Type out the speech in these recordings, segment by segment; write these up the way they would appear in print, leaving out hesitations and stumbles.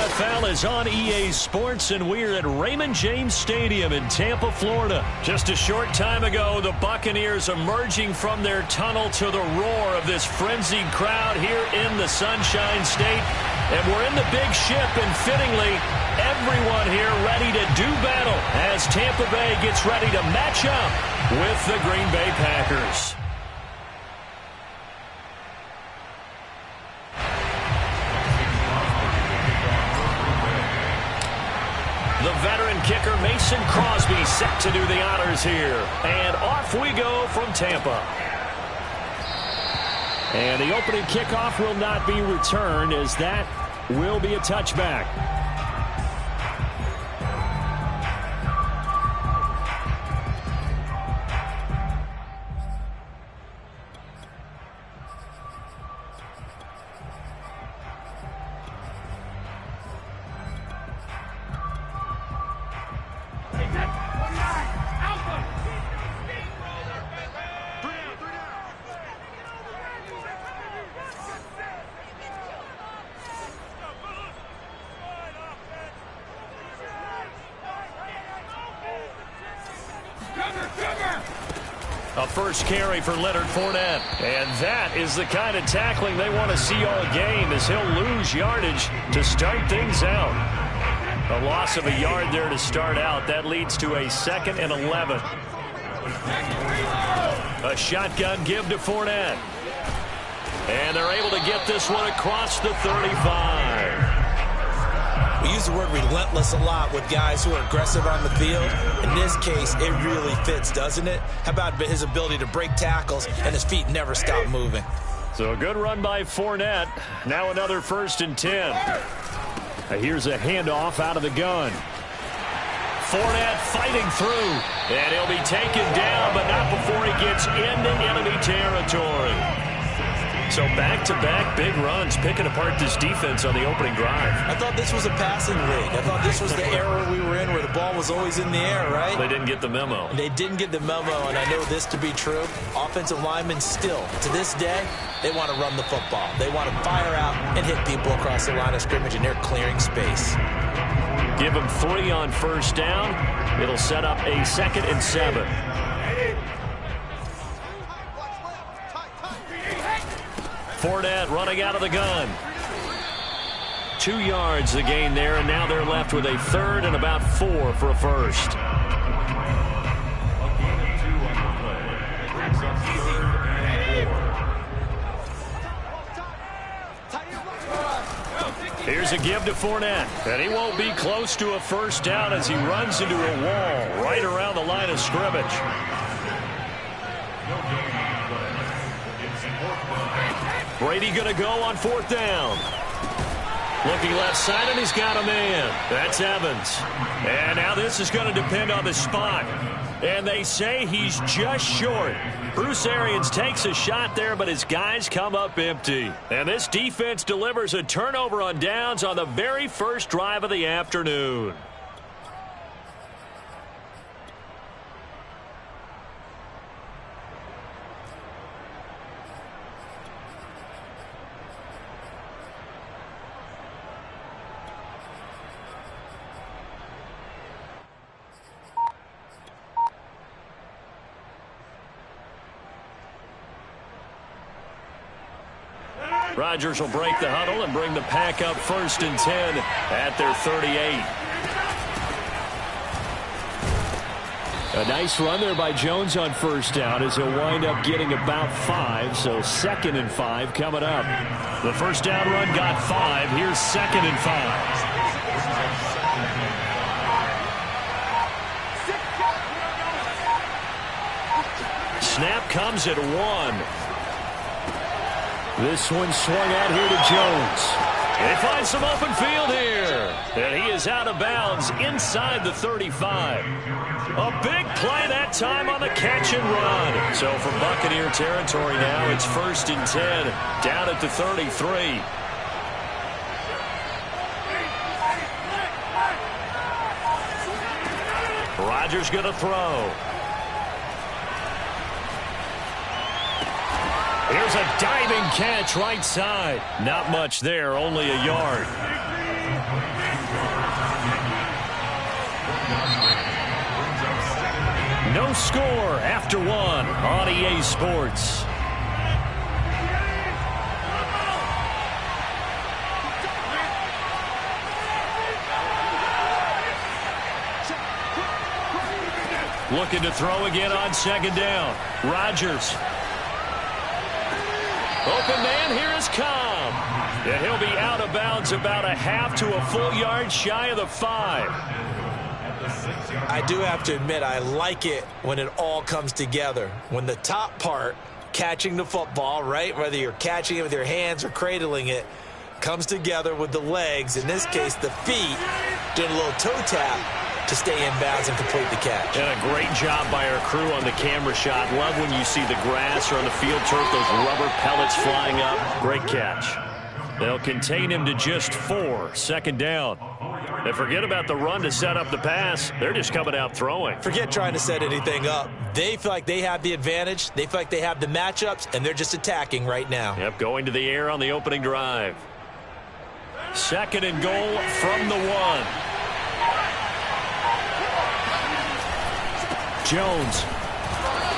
NFL is on EA Sports, and we're at Raymond James Stadium in Tampa, Florida. Just a short time ago, the Buccaneers emerging from their tunnel to the roar of this frenzied crowd here in the Sunshine State. And we're in the big ship, and fittingly, everyone here ready to do battle as Tampa Bay gets ready to match up with the Green Bay Packers. The veteran kicker Mason Crosby set to do the honors here. And off we go from Tampa. And the opening kickoff will not be returned, as that will be a touchback. A first carry for Leonard Fournette. And that is the kind of tackling they want to see all game, as he'll lose yardage to start things out. A loss of a yard there to start out. That leads to a 2nd and 11. A shotgun give to Fournette. And they're able to get this one across the 35. We use the word relentless a lot with guys who are aggressive on the field. In this case, it really fits, doesn't it? How about his ability to break tackles and his feet never stop moving? So a good run by Fournette. Now another 1st and 10. Here's a handoff out of the gun. Fournette fighting through. And he'll be taken down, but not before he gets into enemy territory. So back-to-back big runs, picking apart this defense on the opening drive. I thought this was a passing league. I thought this was the era we were in where the ball was always in the air, right? They didn't get the memo. They didn't get the memo, and I know this to be true. Offensive linemen still, to this day, they want to run the football. They want to fire out and hit people across the line of scrimmage, and they're clearing space. Give them 3 on 1st down. It'll set up a 2nd and 7. Fournette running out of the gun. 2 yards the gain there, and now they're left with a 3rd and about 4 for a first. Here's a give to Fournette, and he won't be close to a 1st down as he runs into a wall right around the line of scrimmage. Brady going to go on 4th down. Looking left side, and he's got a man. That's Evans. And now this is going to depend on the spot. And they say he's just short. Bruce Arians takes a shot there, but his guys come up empty. And this defense delivers a turnover on downs on the very first drive of the afternoon. Rodgers will break the huddle and bring the pack up 1st and 10 at their 38. A nice run there by Jones on 1st down as he'll wind up getting about 5. So 2nd and 5 coming up. The 1st down run got 5. Here's 2nd and 5. Snap comes at 1. This one swung out here to Jones. And he finds some open field here. And he is out of bounds inside the 35. A big play that time on the catch and run. So from Buccaneer territory now, it's 1st and 10 down at the 33. Rodgers going to throw. Here's a diving catch right side. Not much there, only a yard. No score after one on EA Sports. Looking to throw again on second down. Rodgers. Open man, here is Cobb. And he'll be out of bounds about a half to a full yard shy of the 5. I do have to admit, I like it when it all comes together. When the top part, catching the football, right, whether you're catching it with your hands or cradling it, comes together with the legs, in this case the feet, doing a little toe tap to stay in bounds and complete the catch. And a great job by our crew on the camera shot. Love when you see the grass or on the field turf, those rubber pellets flying up. Great catch. They'll contain him to just 4. Second down. And forget about the run to set up the pass. They're just coming out throwing. Forget trying to set anything up. They feel like they have the advantage. They feel like they have the matchups, and they're just attacking right now. Yep, going to the air on the opening drive. Second and goal from the 1. Jones.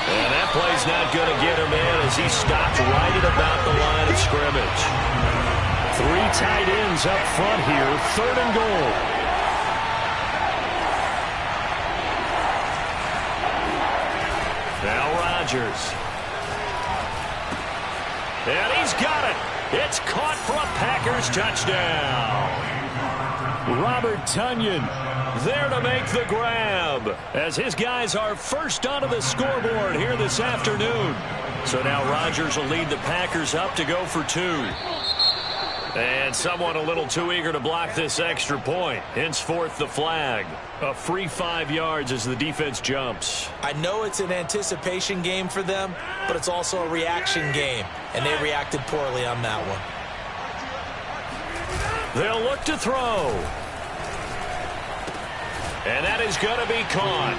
And that play's not going to get him in as he stopped right at about the line of scrimmage. 3 tight ends up front here. Third and goal. Now Rodgers. And he's got it. It's caught for a Packers touchdown. Robert Tonyan there to make the grab as his guys are first onto the scoreboard here this afternoon. So now Rodgers will lead the Packers up to go for 2. And someone a little too eager to block this extra point. Henceforth the flag. A free 5 yards as the defense jumps. I know it's an anticipation game for them, but it's also a reaction game, and they reacted poorly on that one. They'll look to throw. And that is going to be caught.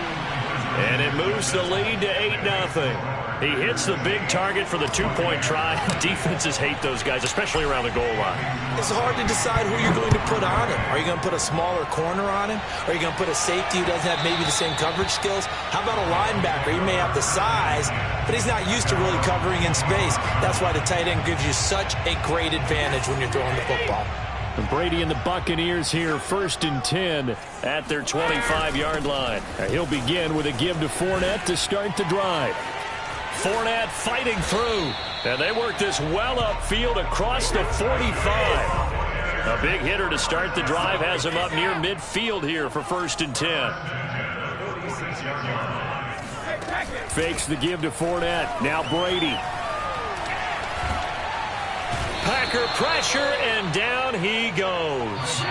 And it moves the lead to 8-0. He hits the big target for the 2-point try. Defenses hate those guys, especially around the goal line. It's hard to decide who you're going to put on him. Are you going to put a smaller corner on him? Are you going to put a safety who doesn't have maybe the same coverage skills? How about a linebacker? He may have the size, but he's not used to really covering in space. That's why the tight end gives you such a great advantage when you're throwing the football. Brady and the Buccaneers here, 1st and 10 at their 25-yard line. He'll begin with a give to Fournette to start the drive. Fournette fighting through, and they work this well upfield across the 45. A big hitter to start the drive has him up near midfield here for 1st and 10. Fakes the give to Fournette. Now Brady. Packer pressure, and down he goes.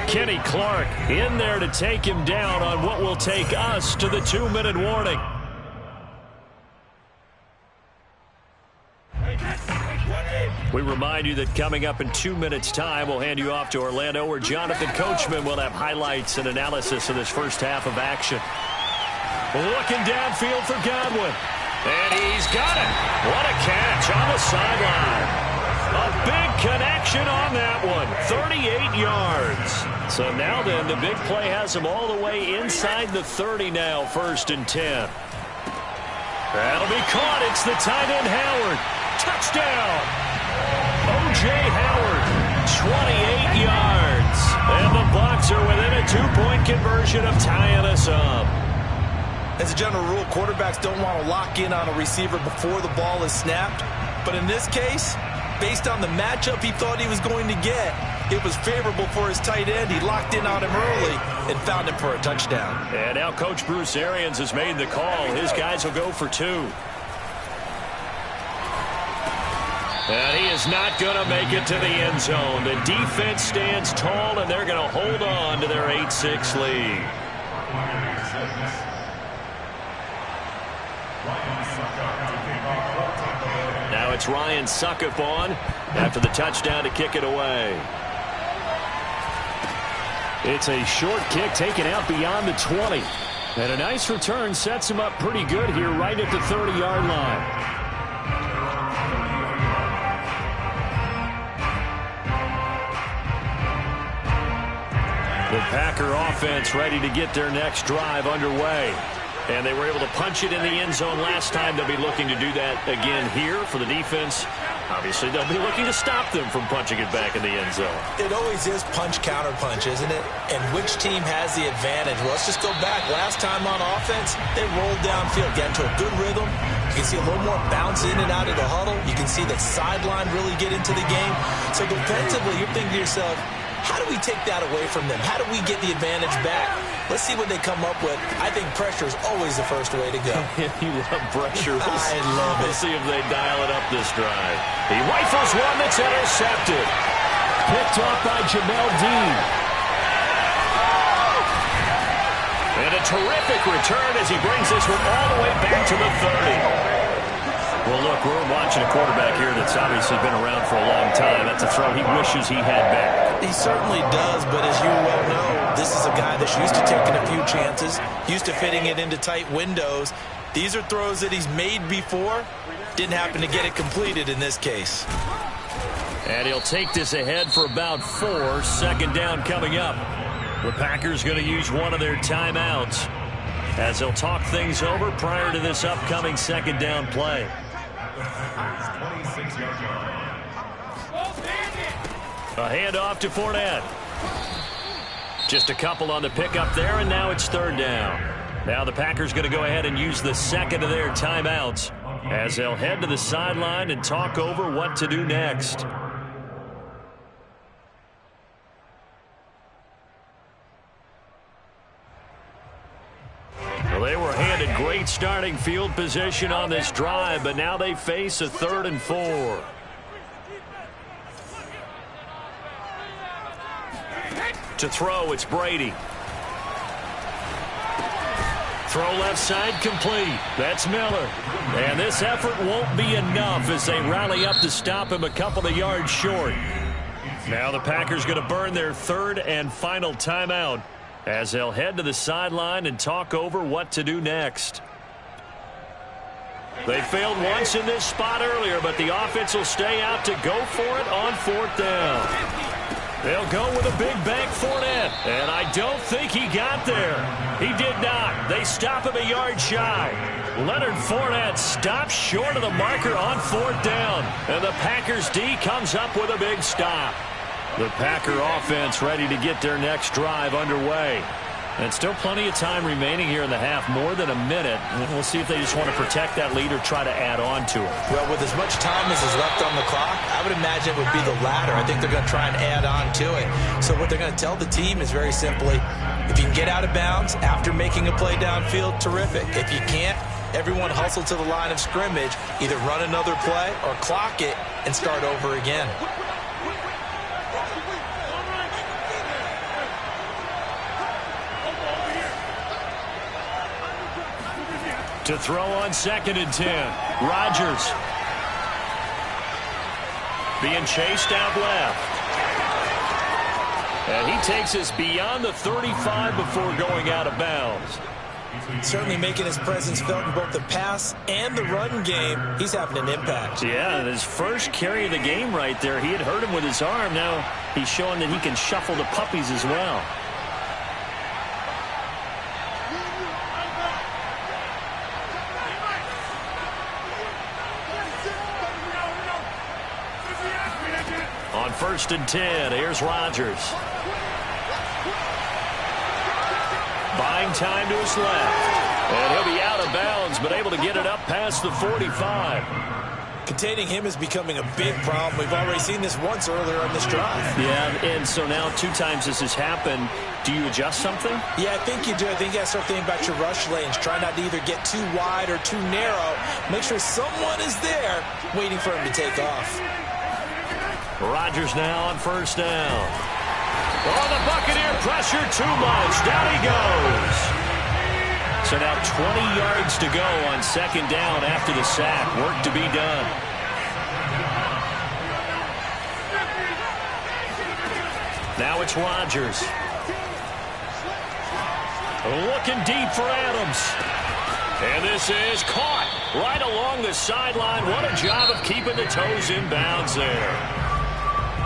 Kenny Clark in there to take him down on what will take us to the 2-minute warning. We remind you that coming up in 2 minutes' time, we'll hand you off to Orlando, where Jonathan Coachman will have highlights and analysis of this first half of action. Looking downfield for Godwin. And he's got it. What a catch on the sideline. A big connection on that one. 38 yards. So now then, the big play has him all the way inside the 30 now, 1st and 10. That'll be caught. It's the tight end Howard. Touchdown. O.J. Howard, 28 yards. And the Bucs are within a 2-point conversion of tying us up. As a general rule, quarterbacks don't want to lock in on a receiver before the ball is snapped. But in this case, based on the matchup he thought he was going to get, it was favorable for his tight end. He locked in on him early and found him for a touchdown. And now Coach Bruce Arians has made the call. His guys will go for 2. And he is not going to make it to the end zone. The defense stands tall, and they're going to hold on to their 8-6 lead. Now it's Ryan Suckup on after the touchdown to kick it away. It's a short kick taken out beyond the 20. And a nice return sets him up pretty good here right at the 30-yard line. The Packer offense ready to get their next drive underway. And they were able to punch it in the end zone last time. They'll be looking to do that again here for the defense. Obviously, they'll be looking to stop them from punching it back in the end zone. It always is punch-counter-punch, isn't it? And which team has the advantage? Well, let's just go back. Last time on offense, they rolled downfield, got into a good rhythm. You can see a little more bounce in and out of the huddle. You can see the sideline really get into the game. So defensively, you're thinking to yourself, how do we take that away from them? How do we get the advantage back? Let's see what they come up with. I think pressure is always the first way to go. You love pressure. I love it. We'll see if they dial it up this drive. He rifles one that's intercepted. Picked off by Jamel Dean. And a terrific return as he brings this one all the way back to the 30. Well, look, we're watching a quarterback here that's obviously been around for a long time. That's a throw he wishes he had back. He certainly does, but as you well know, this is a guy that's used to taking a few chances, used to fitting it into tight windows. These are throws that he's made before. Didn't happen to get it completed in this case. And he'll take this ahead for about 4. Second down coming up. The Packers going to use one of their timeouts as they'll talk things over prior to this upcoming second down play. A handoff to Fournette. Just a couple on the pickup there, and now it's third down. Now the Packers going to go ahead and use the second of their timeouts as they'll head to the sideline and talk over what to do next. Well, they were handed great starting field position on this drive, but now they face a 3rd and 4. To throw, it's Brady. Throw left side complete. That's Miller. And this effort won't be enough as they rally up to stop him a couple of yards short. Now the Packers going to burn their 3rd and final timeout as they'll head to the sideline and talk over what to do next. They failed once in this spot earlier, but the offense will stay out to go for it on 4th down. They'll go with a big bank Fournette, and I don't think he got there. He did not. They stop him a yard shy. Leonard Fournette stops short of the marker on 4th down, and the Packers D comes up with a big stop. The Packer offense ready to get their next drive underway. And still plenty of time remaining here in the half, more than a minute. We'll see if they just want to protect that lead or try to add on to it. Well, with as much time as is left on the clock, I would imagine it would be the latter. I think they're going to try and add on to it. So what they're going to tell the team is very simply, if you can get out of bounds after making a play downfield, terrific. If you can't, everyone hustle to the line of scrimmage, either run another play or clock it and start over again. To throw on 2nd and 10. Rodgers. Being chased out left. And he takes us beyond the 35 before going out of bounds. Certainly making his presence felt in both the pass and the run game. He's having an impact. Yeah, his first carry of the game right there. He had hurt him with his arm. Now he's showing that he can shuffle the puppies as well. On 1st and 10, here's Rodgers. Buying time to his left. And he'll be out of bounds, but able to get it up past the 45. Containing him is becoming a big problem. We've already seen this once earlier on this drive. Yeah, and so now 2 times this has happened. Do you adjust something? Yeah, I think you do. I think you got to start thinking about your rush lanes. Try not to either get too wide or too narrow. Make sure someone is there waiting for him to take off. Rodgers now on 1st down. Oh, the Buccaneer pressure too much. Down he goes. So now 20 yards to go on 2nd down after the sack. Work to be done. Now it's Rodgers. Looking deep for Adams. And this is caught right along the sideline. What a job of keeping the toes in bounds there.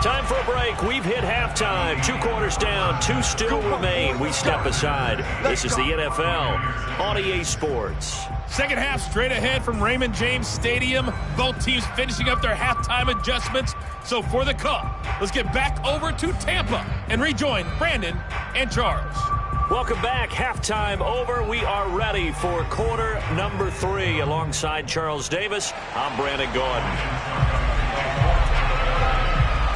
Time for a break. We've hit halftime. 2 quarters down. 2 still remain. We step aside. This is the NFL on EA Sports. Second half straight ahead from Raymond James Stadium. Both teams finishing up their halftime adjustments. So for the call, let's get back over to Tampa and rejoin Brandon and Charles. Welcome back. Halftime over. We are ready for quarter number 3. Alongside Charles Davis, I'm Brandon Gaudin.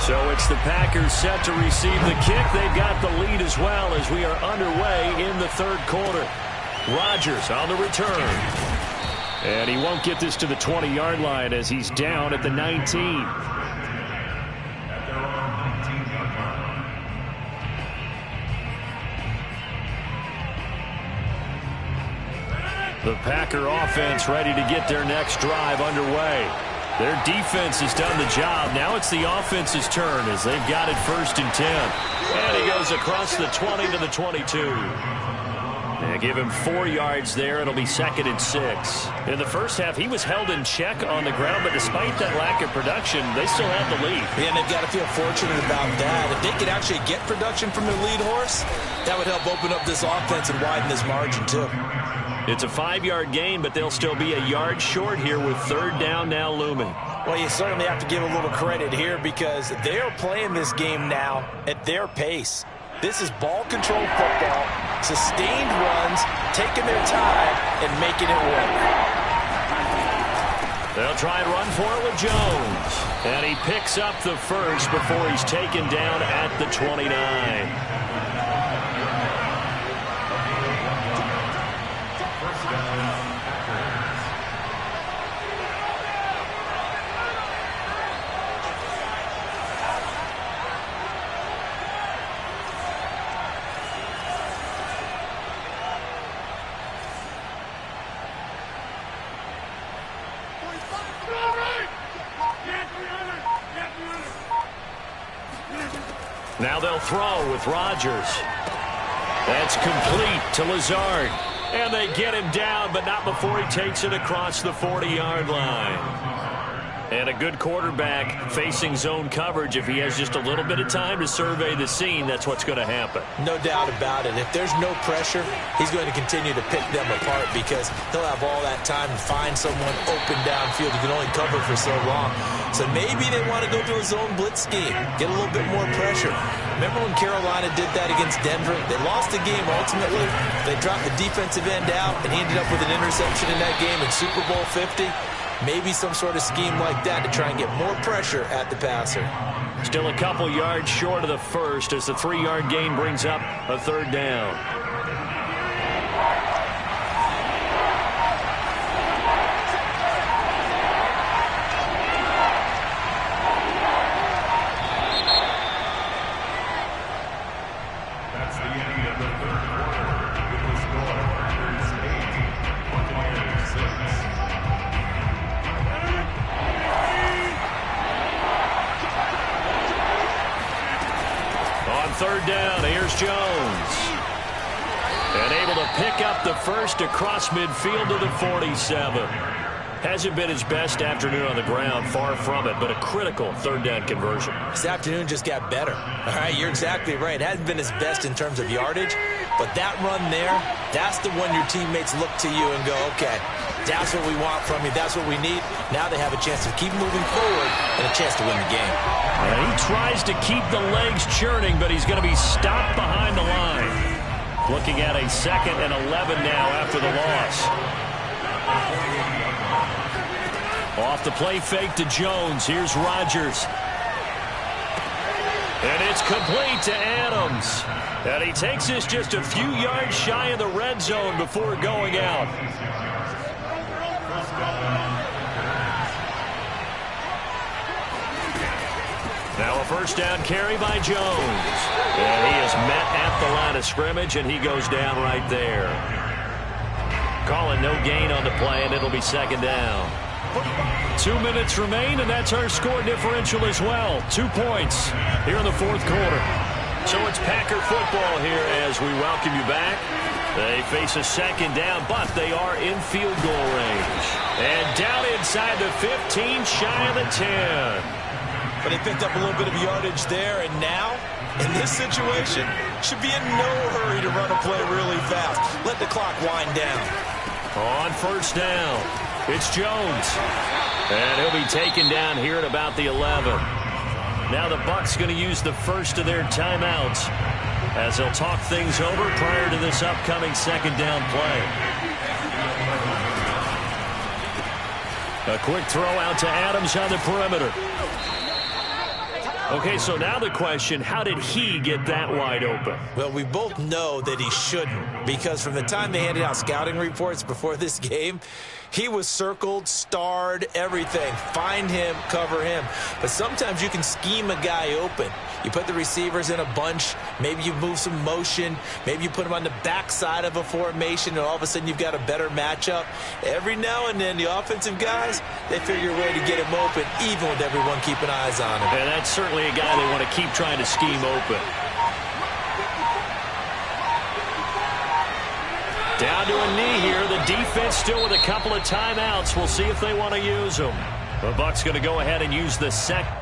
So it's the Packers set to receive the kick. They've got the lead as well as we are underway in the third quarter. Rodgers on the return. And he won't get this to the 20-yard line as he's down at the 19. The Packer offense ready to get their next drive underway. Their defense has done the job. Now it's the offense's turn as they've got it 1st and 10. And he goes across the 20 to the 22. And give him 4 yards there. It'll be 2nd and 6. In the first half, he was held in check on the ground, but despite that lack of production, they still have the lead. Yeah, and they've got to feel fortunate about that. If they could actually get production from their lead horse, that would help open up this offense and widen this margin, too. It's a 5-yard gain, but they'll still be a yard short here with 3rd down now looming. Well, you certainly have to give a little credit here because they are playing this game now at their pace. This is ball control football, sustained runs, taking their time, and making it work. They'll try and run for it with Jones. And he picks up the first before he's taken down at the 29. Now they'll throw with Rodgers. That's complete to Lazard. And they get him down, but not before he takes it across the 40-yard line. And a good quarterback facing zone coverage. If he has just a little bit of time to survey the scene, that's what's going to happen. No doubt about it. If there's no pressure, he's going to continue to pick them apart because he'll have all that time to find someone open downfield. You can only cover for so long. So maybe they want to go to a zone blitz scheme, get a little bit more pressure. Remember when Carolina did that against Denver? They lost the game ultimately. They dropped the defensive end out, and he ended up with an interception in that game in Super Bowl 50. Maybe some sort of scheme like that to try and get more pressure at the passer. Still a couple yards short of the first as the 3-yard gain brings up a 3rd down. Third down, here's Jones. And able to pick up the first across midfield to the 47. Hasn't been his best afternoon on the ground, far from it, but a critical 3rd down conversion. This afternoon just got better. All right, you're exactly right. It hasn't been his best in terms of yardage, but that run there, that's the one your teammates look to you and go, okay, that's what we want from you. That's what we need. Now they have a chance to keep moving forward and a chance to win the game. And he tries to keep the legs churning, but he's going to be stopped behind the line. Looking at a 2nd and 11 now after the loss. Off the play fake to Jones. Here's Rodgers. And it's complete to Adams. And he takes this just a few yards shy of the red zone before going out. Now a 1st down carry by Jones. And he is met at the line of scrimmage, and he goes down right there. Calling no gain on the play, and it'll be 2nd down. 2 minutes remain, and that's our score differential as well. 2 points here in the 4th quarter. So it's Packer football here as we welcome you back. They face a 2nd down, but they are in field goal range. And down inside the 15, shy of the 10. But they picked up a little bit of yardage there, and now, in this situation, should be in no hurry to run a play really fast. Let the clock wind down. On first down, it's Jones. And he'll be taken down here at about the 11. Now the Bucs going to use the first of their timeouts as they'll talk things over prior to this upcoming second down play. A quick throw out to Adams on the perimeter. Okay, so now the question, how did he get that wide open? Well, we both know that he shouldn't, because from the time they handed out scouting reports before this game, he was circled, starred, everything. Find him, cover him. But sometimes you can scheme a guy open. You put the receivers in a bunch. Maybe you move some motion. Maybe you put them on the backside of a formation, and all of a sudden you've got a better matchup. Every now and then, the offensive guys, they figure a way to get him open, even with everyone keeping eyes on him. And that's certainly a guy they want to keep trying to scheme open. Down to a knee here. The defense still with a couple of timeouts. We'll see if they want to use them. The Bucs going to go ahead and use the second.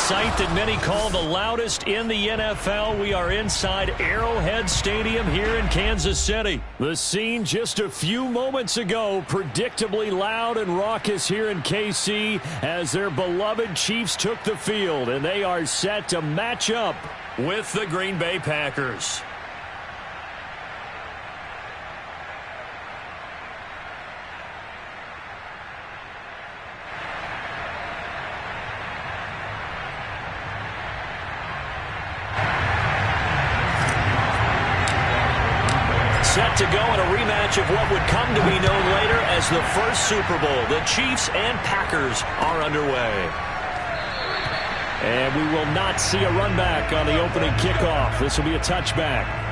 sight that many call the loudest in the NFL. We are inside Arrowhead Stadium here in Kansas City. The scene just a few moments ago, predictably loud and raucous here in KC as their beloved Chiefs took the field, and they are set to match up with the Green Bay Packers. Set to go in a rematch of what would come to be known later as the first Super Bowl. The Chiefs and Packers are underway. And we will not see a run back on the opening kickoff. This will be a touchback.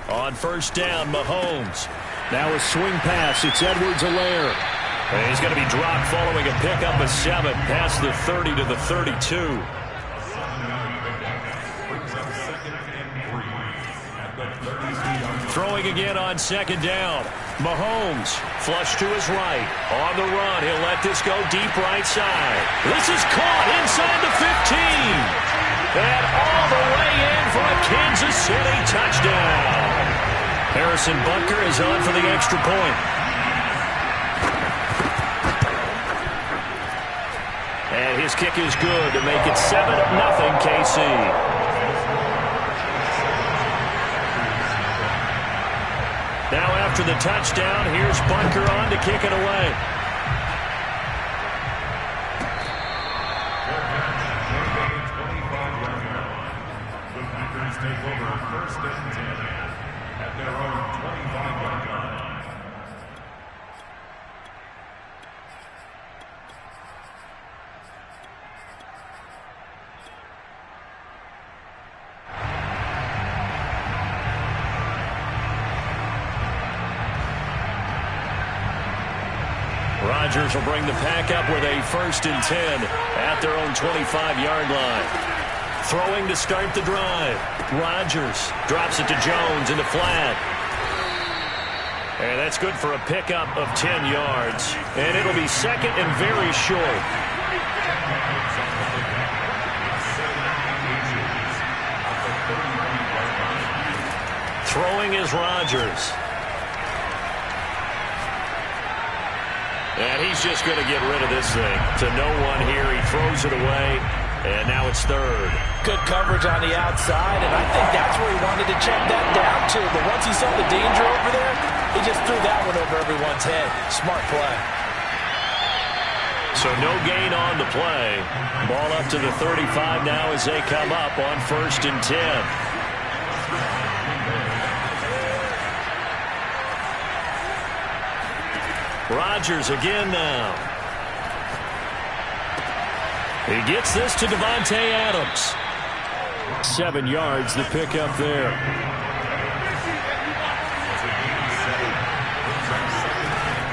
On first down, Mahomes. Now a swing pass. It's Edwards-Helaire. And he's going to be dropped following a pickup of 7 past the 30 to the 32. Throwing again on second down. Mahomes flush to his right. On the run, he'll let this go deep right side. This is caught inside the 15. And all the way in for a Kansas City touchdown. Harrison Butker is on for the extra point. And his kick is good to make it 7-0 KC. Now after the touchdown, here's Butker on to kick it away. Take over first and 10 at their own 25-yard line. Rodgers will bring the pack up with a first and 10 at their own 25-yard line. Throwing to start the drive. Rodgers drops it to Jones in the flat. And that's good for a pickup of 10 yards. And it'll be second and very short. Throwing is Rodgers. And he's just going to get rid of this thing. To no one here. He throws it away. And now it's third. Good coverage on the outside, and I think that's where he wanted to check that down to. But once he saw the danger over there, he just threw that one over everyone's head. Smart play. So no gain on the play. Ball up to the 35 now as they come up on first and 10. Rodgers again now. He gets this to Davante Adams. 7 yards the pickup there.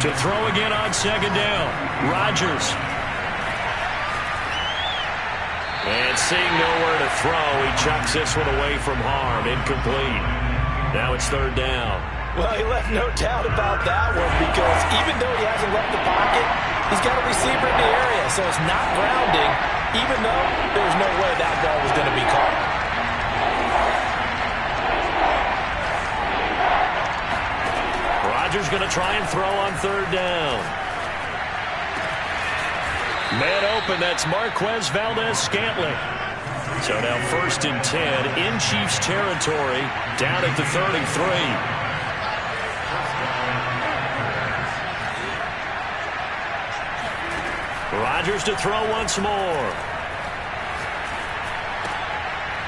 To throw again on second down. Rodgers. And seeing nowhere to throw, he chucks this one away from harm. Incomplete. Now it's third down. Well, he left no doubt about that one because even though he hasn't left the pocket, he's got a receiver in the area, so it's not grounding, even though there's no way that ball was going to be caught. Rodgers going to try and throw on third down. Man open, that's Marquez Valdes-Scantling. So now first and 10 in Chiefs territory, down at the 33. Rodgers to throw once more.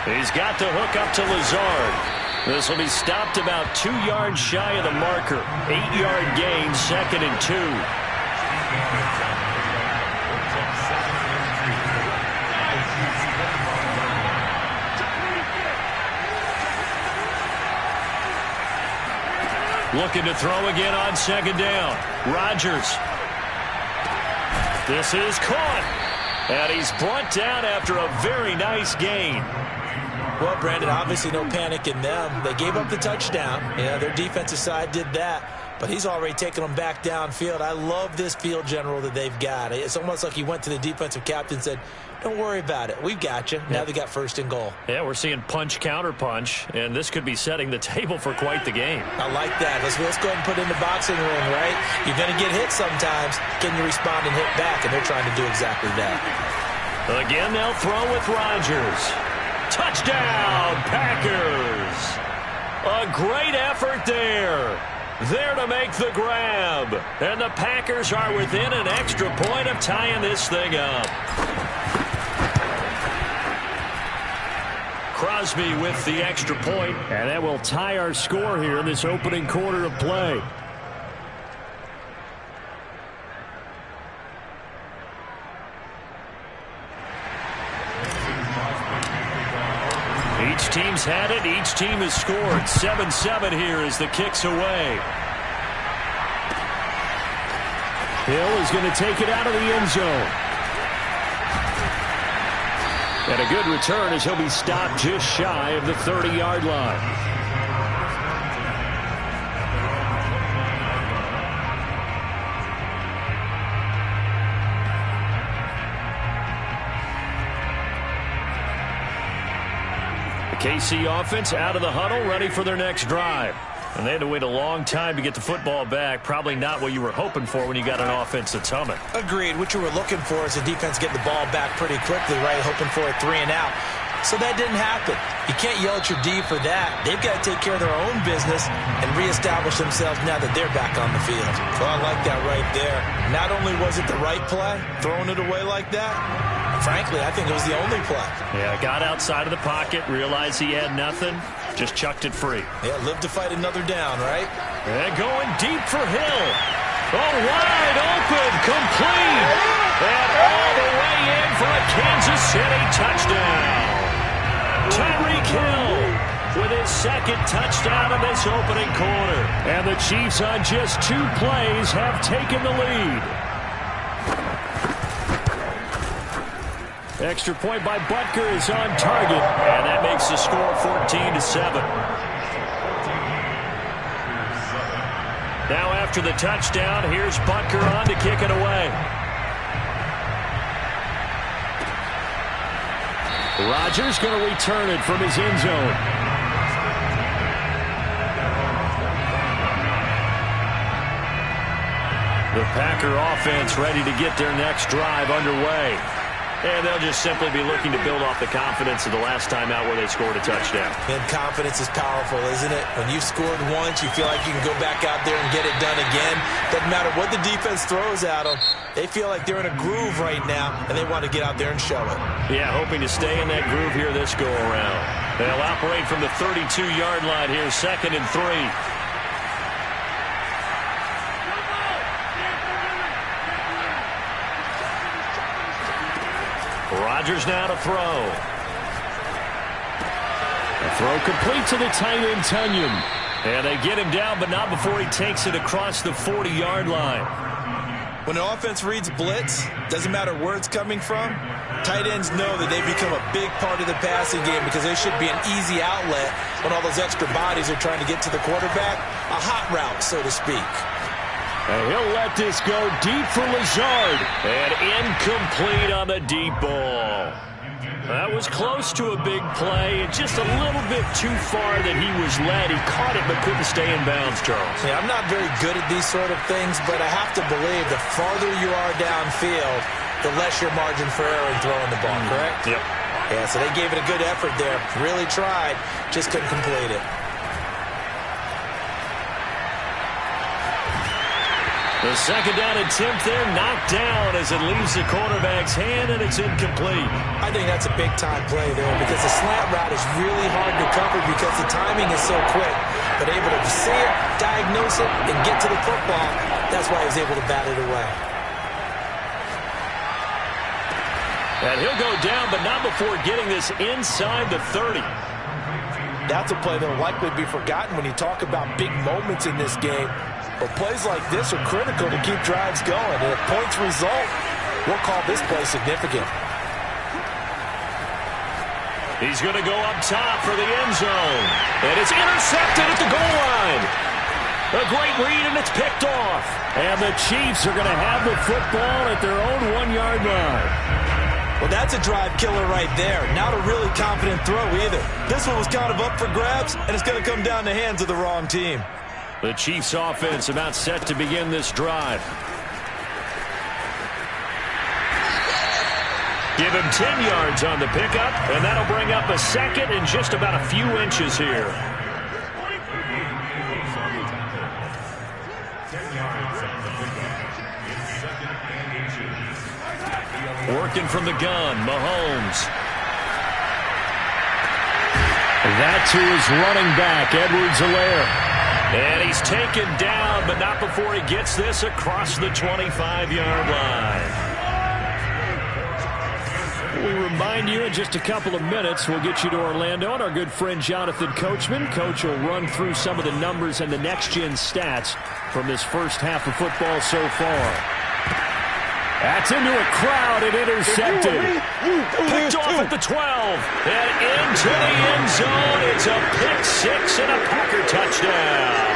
He's got the hook up to Lazard. This will be stopped about 2 yards shy of the marker. 8-yard gain, second and 2. Looking to throw again on second down. Rodgers. This is caught. And he's brought down after a very nice gain. Well, Brandon, obviously no panic in them. They gave up the touchdown. Yeah, their defensive side did that. But he's already taken them back downfield. I love this field general that they've got. It's almost like he went to the defensive captain and said, don't worry about it. We've got you. Now they got first and goal. Yeah, we're seeing punch, counter punch, and this could be setting the table for quite the game. I like that. Let's go ahead and put it in the boxing ring, right? You're going to get hit sometimes. Can you respond and hit back? And they're trying to do exactly that. Again, they'll throw with Rodgers. Touchdown, Packers! A great effort there. There to make the grab. And the Packers are within an extra point of tying this thing up. Crosby with the extra point, and that will tie our score here in this opening quarter of play. Each team's had it. Each team has scored. 7-7 here as the kick's away. Hill is going to take it out of the end zone. And a good return as he'll be stopped just shy of the 30-yard line. KC offense out of the huddle, ready for their next drive. And they had to wait a long time to get the football back. Probably not what you were hoping for when you got an offense that's humming. Agreed. What you were looking for is the defense getting the ball back pretty quickly, right? Hoping for a 3 and out. So that didn't happen. You can't yell at your D for that. They've got to take care of their own business and reestablish themselves now that they're back on the field. So I like that right there. Not only was it the right play, throwing it away like that, frankly, I think it was the only play. Yeah, got outside of the pocket, realized he had nothing, just chucked it free. Yeah, live to fight another down, right? And going deep for Hill. Oh, wide open, complete. And all the way in for a Kansas City touchdown. Tyreek Hill with his second touchdown of this opening quarter. And the Chiefs on just 2 plays have taken the lead. Extra point by Butker is on target, and that makes the score 14-7. Now after the touchdown, here's Butker on to kick it away. Rodgers going to return it from his end zone. The Packer offense ready to get their next drive underway. And they'll just simply be looking to build off the confidence of the last time out where they scored a touchdown. And confidence is powerful, isn't it? When you've scored once, you feel like you can go back out there and get it done again. Doesn't matter what the defense throws at them. They feel like they're in a groove right now, and they want to get out there and show it. Yeah, hoping to stay in that groove here this go-around. They'll operate from the 32-yard line here, 2nd and 3. Rodgers now to throw. A throw complete to the tight end, Tunyon. And they get him down, but not before he takes it across the 40-yard line. When the offense reads blitz, doesn't matter where it's coming from, tight ends know that they become a big part of the passing game because they should be an easy outlet when all those extra bodies are trying to get to the quarterback. A hot route, so to speak. And he'll let this go deep for Lazard. And incomplete on the deep ball. That was close to a big play and just a little bit too far that he was led. He caught it but couldn't stay in bounds, Charles. Yeah, I'm not very good at these sort of things, but I have to believe the farther you are downfield, the less your margin for error in throwing the ball, correct? Yep. Yeah, so they gave it a good effort there. Really tried, just couldn't complete it. The second down attempt there knocked down as it leaves the quarterback's hand, and it's incomplete. I think that's a big-time play there because the slant route is really hard to cover because the timing is so quick. But able to see it, diagnose it, and get to the football, that's why he was able to bat it away. And he'll go down, but not before getting this inside the 30. That's a play that will likely be forgotten when you talk about big moments in this game. But plays like this are critical to keep drives going. And if points result, we'll call this play significant. He's going to go up top for the end zone. And it's intercepted at the goal line. A great read, and it's picked off. And the Chiefs are going to have the football at their own 1-yard line. Well, that's a drive killer right there. Not a really confident throw either. This one was kind of up for grabs, and it's going to come down the hands of the wrong team. The Chiefs offense about set to begin this drive. Give him 10 yards on the pickup, and that'll bring up a second in just about a few inches here. Working from the gun, Mahomes. That to his running back, Edwards-Helaire. And he's taken down, but not before he gets this across the 25-yard line. We remind you in just a couple of minutes, we'll get you to Orlando and our good friend Jonathan Coachman. Coach will run through some of the numbers and the next-gen stats from this first half of football so far. That's into a crowd and intercepted. Picked off at the 12. And into the end zone. It's a pick six and a Packer touchdown.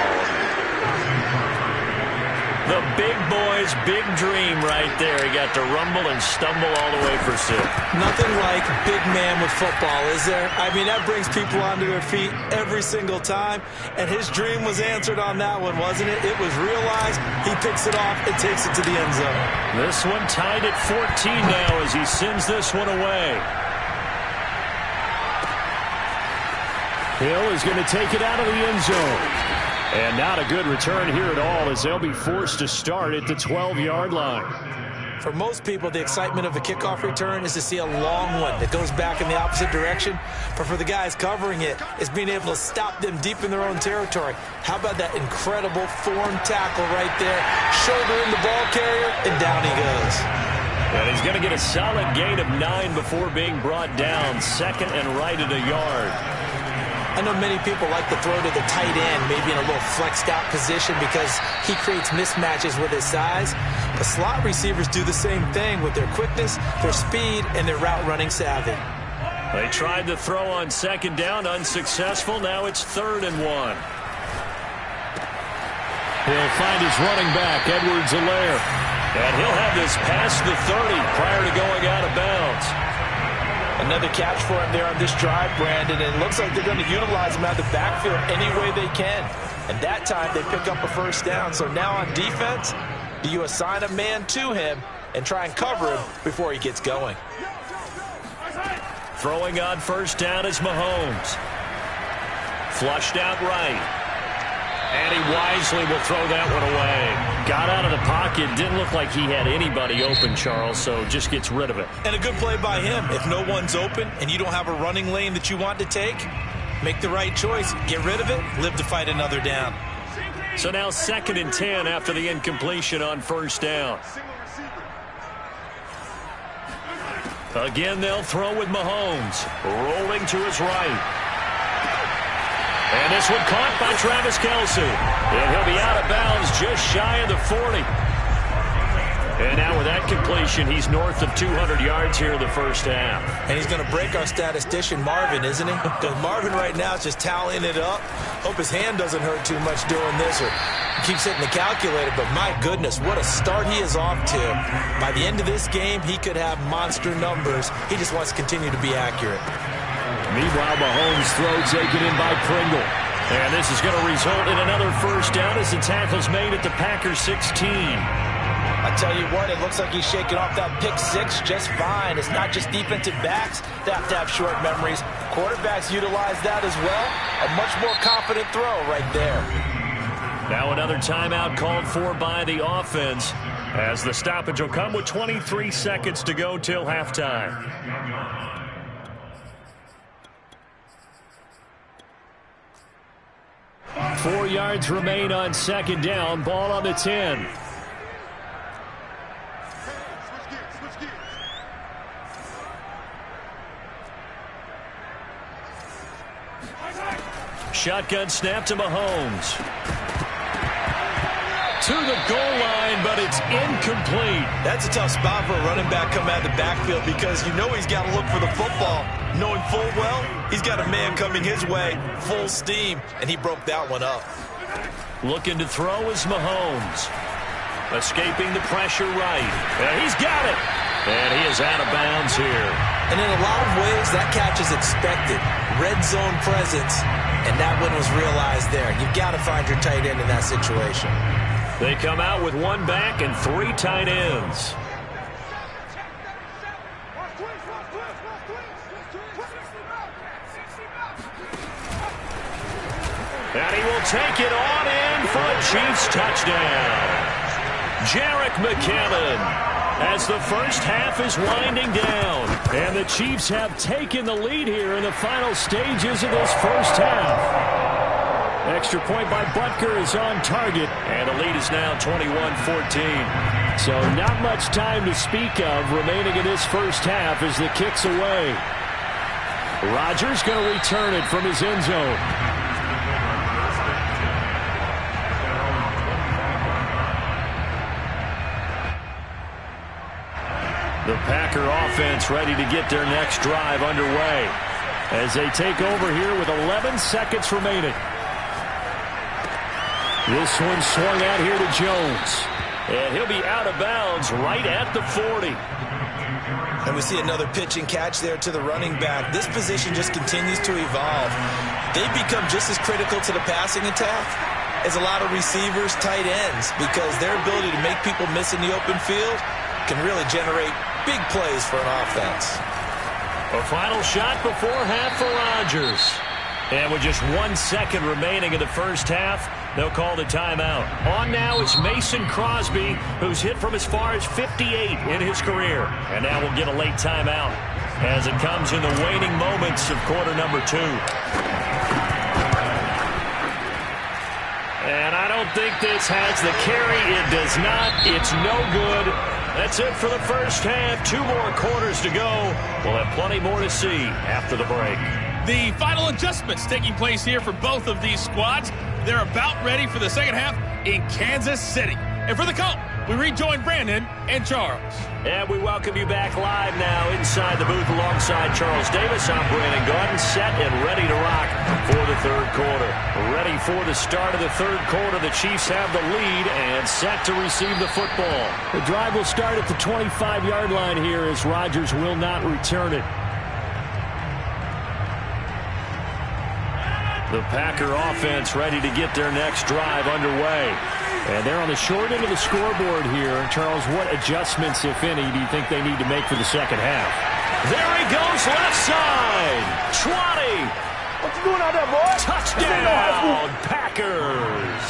The big boy's big dream right there. He got to rumble and stumble all the way for 6. Nothing like big man with football, is there? I mean, that brings people onto their feet every single time. And his dream was answered on that one, wasn't it? It was realized. He picks it off and takes it to the end zone. This one tied at 14 now as he sends this one away. Hill is going to take it out of the end zone. And not a good return here at all as they'll be forced to start at the 12-yard line. For most people, the excitement of a kickoff return is to see a long one that goes back in the opposite direction. But for the guys covering it, it's being able to stop them deep in their own territory. How about that incredible form tackle right there? Shoulder in the ball carrier, and down he goes. And he's going to get a solid gain of 9 before being brought down. Second and right at a yard. I know many people like to throw to the tight end, maybe in a little flexed out position because he creates mismatches with his size. But slot receivers do the same thing with their quickness, their speed, and their route running savvy. They tried to throw on second down, unsuccessful. Now it's 3rd and 1. He'll find his running back, Edwards-Helaire. And he'll have this past the 30 prior to going out of bounds. Another catch for him there on this drive, Brandon. And it looks like they're going to utilize him out of the backfield any way they can. And that time they pick up a first down. So now on defense, do you assign a man to him and try and cover him before he gets going? Throwing on first down is Mahomes. Flushed out right. And he wisely will throw that one away. Got out of the pocket. Didn't look like he had anybody open, Charles, so just gets rid of it. And a good play by him. If no one's open and you don't have a running lane that you want to take, make the right choice. Get rid of it. Live to fight another down. So now 2nd and 10 after the incompletion on first down. Again, they'll throw with Mahomes. Rolling to his right. And this one caught by Travis Kelce. And he'll be out of bounds just shy of the 40. And now with that completion, he's north of 200 yards here in the first half. And he's going to break our statistician, Marvin, isn't he? Because Marvin right now is just tallying it up. Hope his hand doesn't hurt too much doing this or keeps hitting the calculator. But my goodness, what a start he is off to. By the end of this game, he could have monster numbers. He just wants to continue to be accurate. Meanwhile, Mahomes' throw taken in by Pringle. And this is going to result in another first down as the tackle's made at the Packers 16. I tell you what, it looks like he's shaking off that pick six just fine. It's not just defensive backs that have to have short memories. Quarterbacks utilize that as well. A much more confident throw right there. Now another timeout called for by the offense as the stoppage will come with 23 seconds to go till halftime. Four yards remain on second down. Ball on the 10. shotgun snap to Mahomes. To the goal line, but it's incomplete. That's a tough spot for a running back coming out of the backfield because you know he's got to look for the football, knowing full well he's got a man coming his way, full steam, and he broke that one up. Looking to throw is Mahomes. Escaping the pressure right. And he's got it. And he is out of bounds here. And in a lot of ways, that catch is expected. Red zone presence, and that one was realized there. You've got to find your tight end in that situation. They come out with one back and 3 tight ends. And he will take it on in for a Chiefs touchdown. Jerick McKinnon, as the first half is winding down. And the Chiefs have taken the lead here in the final stages of this first half. Extra point by Butker is on target, and the lead is now 21-14. So not much time to speak of remaining in this first half as the kick's away. Rodgers going to return it from his end zone. The Packer offense ready to get their next drive underway as they take over here with 11 seconds remaining. This one swung out here to Jones. And he'll be out of bounds right at the 40. And we see another pitch and catch there to the running back. This position just continues to evolve. They become just as critical to the passing attack as a lot of receivers, tight ends, because their ability to make people miss in the open field can really generate big plays for an offense. A final shot before half for Rodgers. And with just 1 second remaining in the first half, they'll call the timeout. On now is Mason Crosby, who's hit from as far as 58 in his career. And now we'll get a late timeout as it comes in the waning moments of quarter number 2. And I don't think this has the carry. It does not. It's no good. That's it for the first half. 2 more quarters to go. We'll have plenty more to see after the break. The final adjustments taking place here for both of these squads. They're about ready for the second half in Kansas City. And for the call, we rejoin Brandon and Charles. And we welcome you back live now inside the booth alongside Charles Davis. I'm Brandon Gaudin, set and ready to rock for the third quarter. Ready for the start of the third quarter. The Chiefs have the lead and set to receive the football. The drive will start at the 25-yard line here as Rodgers will not return it. The Packer offense ready to get their next drive underway. And they're on the short end of the scoreboard here. Charles, what adjustments, if any, do you think they need to make for the second half? There he goes, left side. 20. What you doing out there, boy? Touchdown, Packers.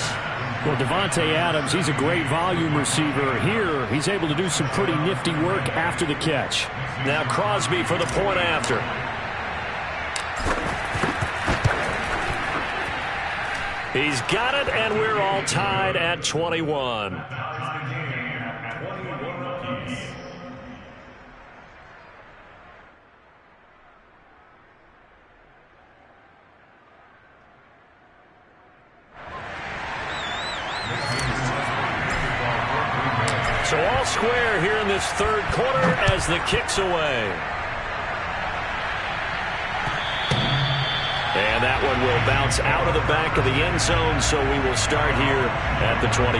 Well, Devontae Adams, he's a great volume receiver. Here, he's able to do some pretty nifty work after the catch. Now Crosby for the point after. He's got it, and we're all tied at 21. So all square here in this third quarter as the kick's away. And that one will bounce out of the back of the end zone, so we will start here at the 25.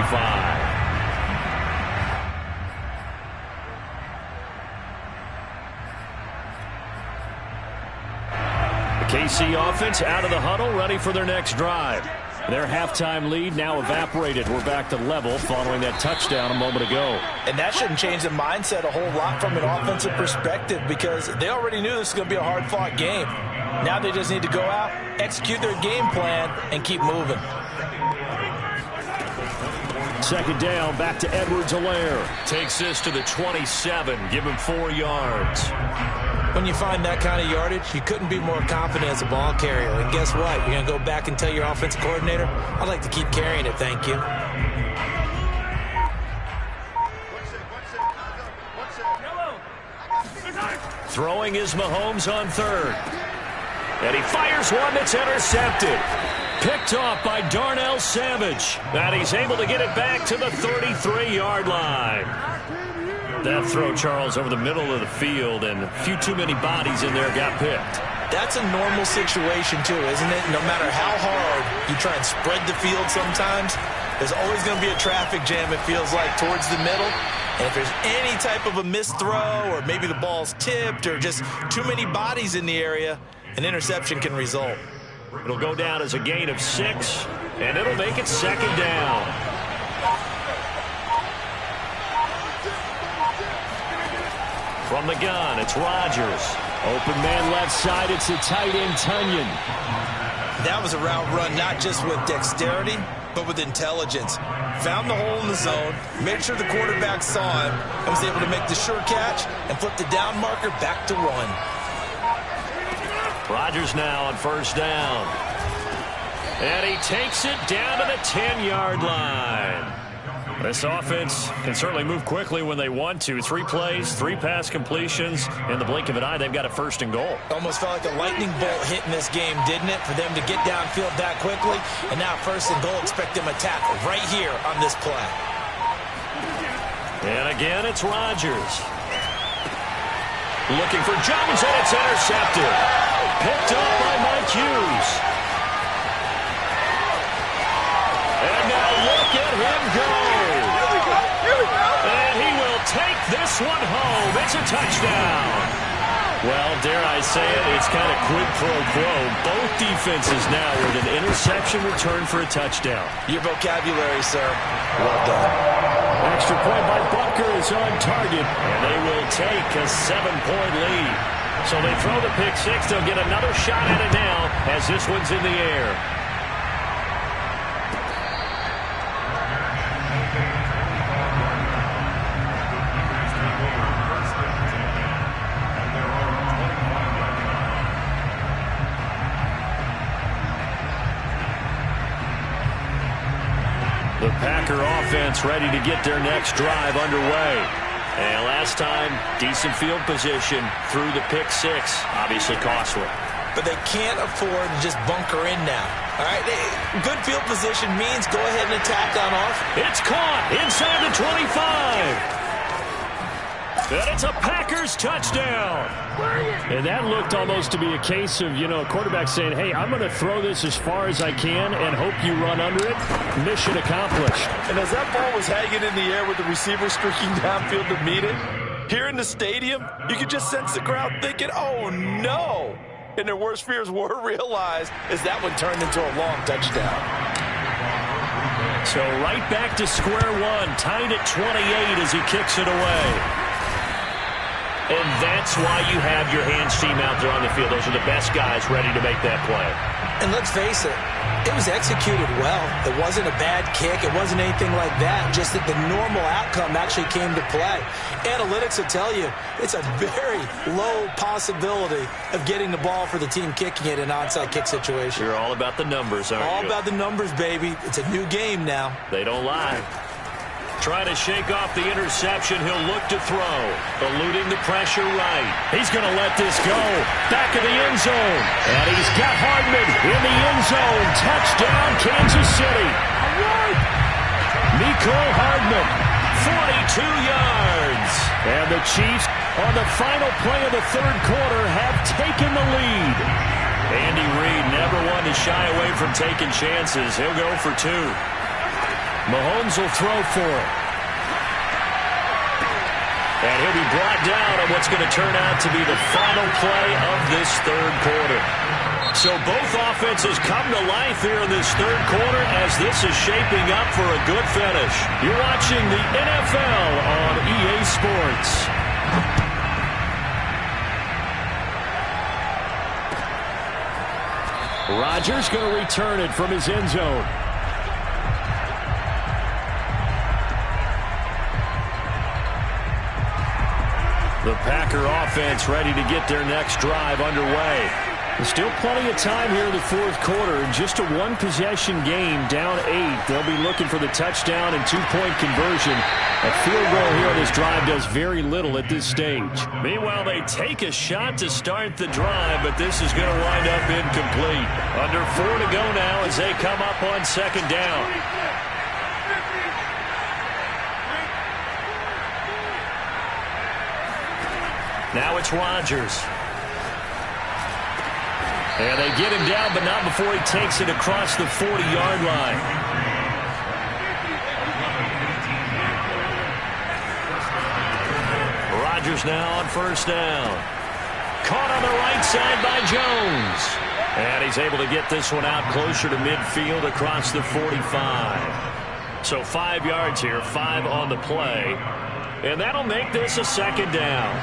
The KC offense out of the huddle, ready for their next drive. Their halftime lead now evaporated. We're back to level following that touchdown a moment ago. And that shouldn't change the mindset a whole lot from an offensive perspective because they already knew this was going to be a hard-fought game. Now they just need to go out, execute their game plan, and keep moving. Second down, back to Edwards-Helaire. Takes this to the 27, give him 4 yards. When you find that kind of yardage, you couldn't be more confident as a ball carrier. And guess what? You're going to go back and tell your offensive coordinator, I'd like to keep carrying it, thank you. Throwing is Mahomes on third. And he fires one that's intercepted. Picked off by Darnell Savage. And he's able to get it back to the 33-yard line. That throw, Charles, over the middle of the field, and a few too many bodies in there got picked. That's a normal situation, too, isn't it? No matter how hard you try and spread the field sometimes, there's always going to be a traffic jam, it feels like, towards the middle. And if there's any type of a missed throw, or maybe the ball's tipped, or just too many bodies in the area, an interception can result. It'll go down as a gain of 6, and it'll make it second down. From the gun, it's Rodgers. Open man left side, it's the tight end, Tunyon. That was a route run not just with dexterity, but with intelligence. Found the hole in the zone, made sure the quarterback saw him, and was able to make the sure catch and flip the down marker back to run. Rodgers now on first down. And he takes it down to the 10-yard line. This offense can certainly move quickly when they want to. 3 plays, 3 pass completions. In the blink of an eye, they've got a first and goal. Almost felt like a lightning bolt hit in this game, didn't it? For them to get downfield that quickly. And now first and goal, expect them to tackle right here on this play. And again, it's Rodgers. Looking for Jones, and it's intercepted. Picked up by Mike Hughes. And now look at him go. And he will take this one home. It's a touchdown. Well, dare I say it, it's kind of quid pro quo. Both defenses now with an interception return for a touchdown. Your vocabulary, sir. Well done. Extra point by Butker is on target, and they will take a 7-point lead. So they throw the pick 6. They'll get another shot at it now as this one's in the air. The Packer offense ready to get their next drive underway. And last time, decent field position through the pick 6. Obviously costly. But they can't afford to just bunker in now. All right, good field position means go ahead and attack on off. It's caught inside the 25. And it's a Packers touchdown. And that looked almost to be a case of, a quarterback saying, hey, I'm going to throw this as far as I can and hope you run under it. Mission accomplished. And as that ball was hanging in the air with the receiver streaking downfield to meet it, here in the stadium, you could just sense the crowd thinking, oh, no. And their worst fears were realized as that one turned into a long touchdown. So right back to square one, tied at 28 as he kicks it away. And that's why you have your hands team out there on the field. Those are the best guys ready to make that play. And let's face it, it was executed well. It wasn't a bad kick. It wasn't anything like that. Just that the normal outcome actually came to play. Analytics will tell you it's a very low possibility of getting the ball for the team kicking it in an onside kick situation. You're all about the numbers, aren't you? All about the numbers, baby. It's a new game now. They don't lie. Trying to shake off the interception. He'll look to throw. Eluding the pressure right. He's going to let this go. Back of the end zone. And he's got Hardman in the end zone. Touchdown, Kansas City. Mecole Hardman, 42 yards. And the Chiefs, on the final play of the third quarter, have taken the lead. Andy Reid never one to shy away from taking chances. He'll go for 2. Mahomes will throw for it. And he'll be brought down on what's going to turn out to be the final play of this third quarter. So both offenses come to life here in this third quarter as this is shaping up for a good finish. You're watching the NFL on EA Sports. Rodgers going to return it from his end zone. The Packer offense ready to get their next drive underway. Still plenty of time here in the fourth quarter. Just a one-possession game, down 8. They'll be looking for the touchdown and two-point conversion. A field goal here on this drive does very little at this stage. Meanwhile, they take a shot to start the drive, but this is going to wind up incomplete. Under 4 to go now as they come up on second down. Now it's Rodgers. And they get him down, but not before he takes it across the 40-yard line. Rodgers now on first down. Caught on the right side by Jones. And he's able to get this one out closer to midfield across the 45. So 5 yards here, 5 on the play. And that'll make this a second down.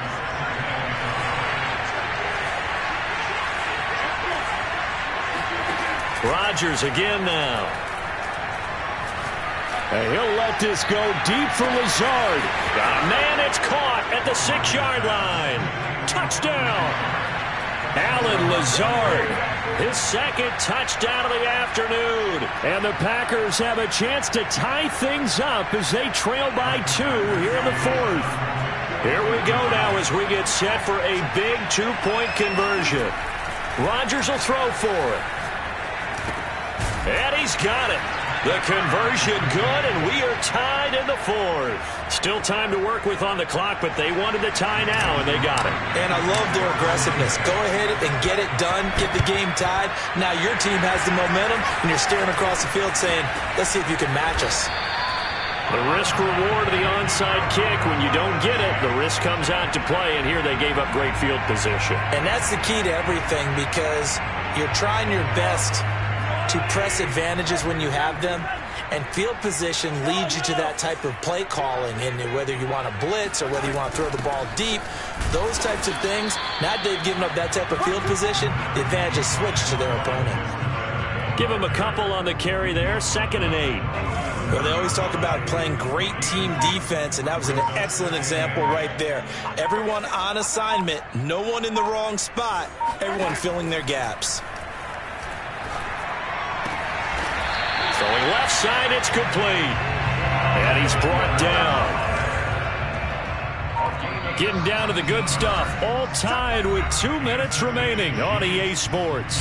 Rodgers again now. And he'll let this go deep for Lazard. Man, it's caught at the 6-yard line. Touchdown. Allen Lazard, his second touchdown of the afternoon. And the Packers have a chance to tie things up as they trail by 2 here in the fourth. Here we go now as we get set for a big two-point conversion. Rodgers will throw for it. And he's got it. The conversion good, and we are tied in the fourth. Still time to work with on the clock, but they wanted the tie now, and they got it. And I love their aggressiveness. Go ahead and get it done. Get the game tied. Now your team has the momentum, and you're staring across the field saying, let's see if you can match us. The risk reward of the onside kick. When you don't get it, the risk comes out to play, and here they gave up great field position. And that's the key to everything, because you're trying your best to press advantages when you have them, and field position leads you to that type of play calling, and whether you want to blitz or whether you want to throw the ball deep, those types of things. Now they've given up that type of field position, the advantage is switched to their opponent. Give them a couple on the carry there, 2nd and 8. Well, they always talk about playing great team defense, and that was an excellent example right there. Everyone on assignment, no one in the wrong spot, everyone filling their gaps. Throwing left side, it's complete. And he's brought down. Getting down to the good stuff. All tied with 2 minutes remaining on EA Sports.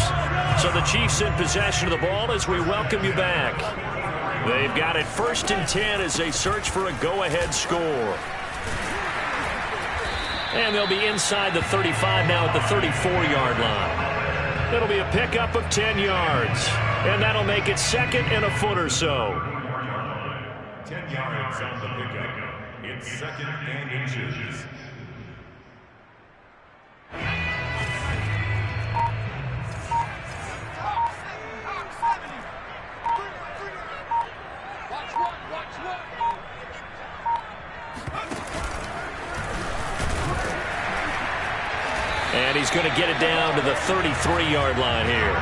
So the Chiefs in possession of the ball as we welcome you back. They've got it 1st and 10 as they search for a go-ahead score. And they'll be inside the 35 now at the 34-yard line. It'll be a pickup of 10 yards. And that'll make it 2nd and a foot or so. 10 yards on the pickup. It's 2nd and inches. And he's going to get it down to the 33-yard line here.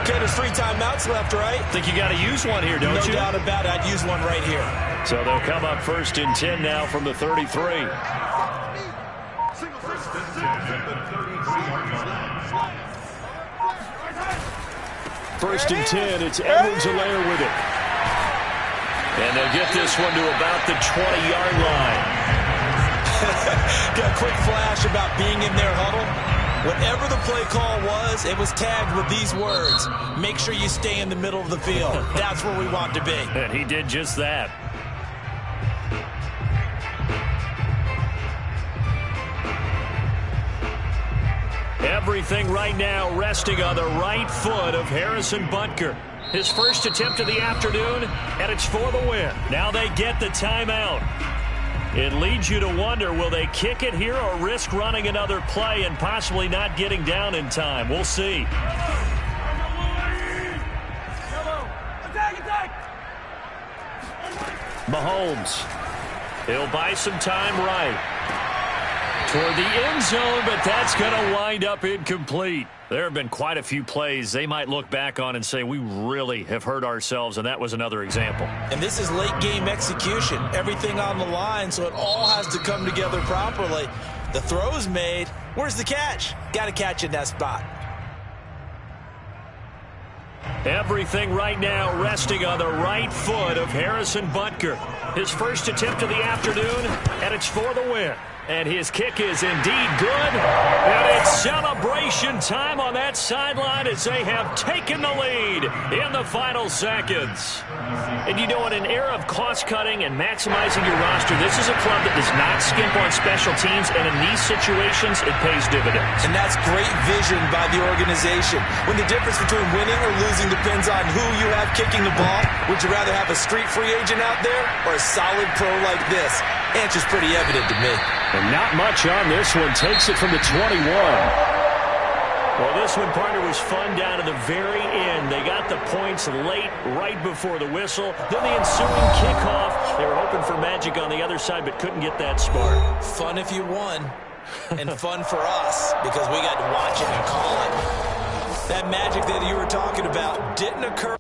Okay, there's 3 timeouts left, right? Think you got to use one here, don't you? No doubt about it. I'd use one right here. So they'll come up 1st and 10 now from the 33. 1st and 10 at the 33-yard line. 1st and 10, it's Edwards-Helaire with it. And they'll get this one to about the 20-yard line. Got a quick flash about being in their huddle. Whatever the play call was, it was tagged with these words: make sure you stay in the middle of the field. That's where we want to be. And he did just that. Everything right now resting on the right foot of Harrison Butker. His first attempt of the afternoon, and it's for the win. Now they get the timeout. It leads you to wonder, will they kick it here or risk running another play and possibly not getting down in time? We'll see. Mahomes. He'll buy some time right toward the end zone, but that's going to wind up incomplete. There have been quite a few plays they might look back on and say, we really have hurt ourselves, and that was another example. And this is late game execution. Everything on the line, so it all has to come together properly. The throw's made. Where's the catch? Got to catch in that spot. Everything right now resting on the right foot of Harrison Butker. His first attempt of the afternoon, and it's for the win. And his kick is indeed good. And it's celebration time on that sideline as they have taken the lead in the final seconds. And you know, in an era of cost-cutting and maximizing your roster, this is a club that does not skimp on special teams, and in these situations, it pays dividends. And that's great vision by the organization. When the difference between winning or losing depends on who you have kicking the ball, would you rather have a street free agent out there or a solid pro like this? Answer's pretty evident to me. And not much on this one. Takes it from the 21. Well, this one, partner, was fun down to the very end. They got the points late, right before the whistle. Then the ensuing kickoff. They were hoping for magic on the other side, but couldn't get that spark. Fun if you won, and fun for us because we got to watch it and call it. That magic that you were talking about didn't occur.